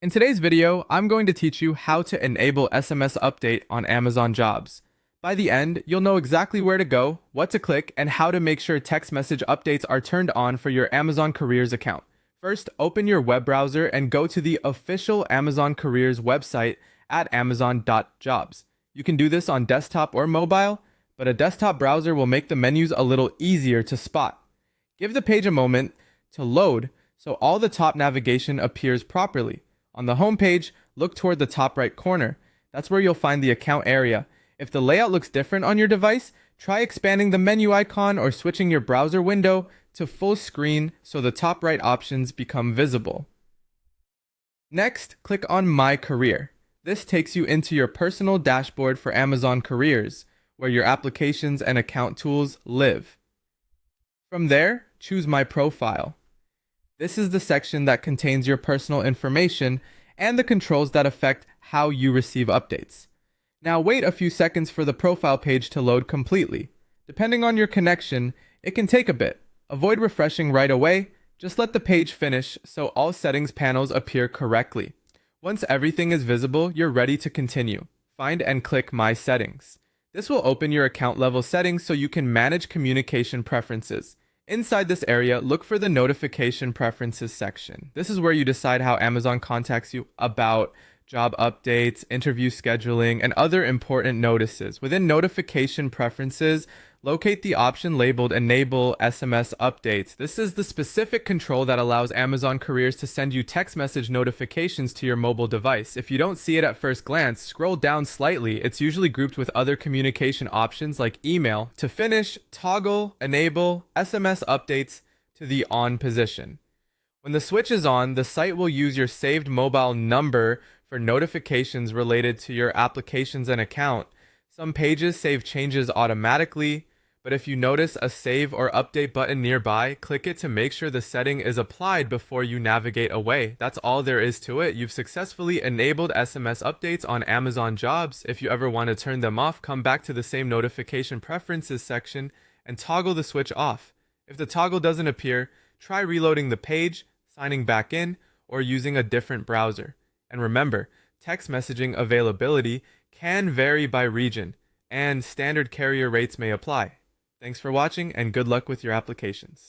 In today's video, I'm going to teach you how to enable SMS update on Amazon Jobs. By the end, you'll know exactly where to go, what to click, and how to make sure text message updates are turned on for your Amazon Careers account. First, open your web browser and go to the official Amazon Careers website at amazon.jobs. You can do this on desktop or mobile, but a desktop browser will make the menus a little easier to spot. Give the page a moment to load so all the top navigation appears properly. On the home page, look toward the top right corner. That's where you'll find the account area. If the layout looks different on your device, try expanding the menu icon or switching your browser window to full screen so the top right options become visible. Next, click on My Career. This takes you into your personal dashboard for Amazon Careers, where your applications and account tools live. From there, choose My Profile. This is the section that contains your personal information and the controls that affect how you receive updates. Now wait a few seconds for the profile page to load completely. Depending on your connection, it can take a bit. Avoid refreshing right away, just let the page finish so all settings panels appear correctly. Once everything is visible, you're ready to continue. Find and click My Settings. This will open your account level settings so you can manage communication preferences. Inside this area, look for the Notification Preferences section. This is where you decide how Amazon contacts you about job updates, interview scheduling, and other important notices. Within Notification Preferences, locate the option labeled Enable SMS Updates. This is the specific control that allows Amazon Careers to send you text message notifications to your mobile device. If you don't see it at first glance, scroll down slightly. It's usually grouped with other communication options like email. To finish, toggle Enable SMS Updates to the On position. When the switch is on, the site will use your saved mobile number for notifications related to your applications and account. Some pages save changes automatically, but if you notice a save or update button nearby, click it to make sure the setting is applied before you navigate away. That's all there is to it. You've successfully enabled SMS updates on Amazon Jobs. If you ever want to turn them off, come back to the same Notification Preferences section and toggle the switch off. If the toggle doesn't appear, try reloading the page, signing back in, or using a different browser. And remember, text messaging availability can vary by region, and standard carrier rates may apply. Thanks for watching, and good luck with your applications.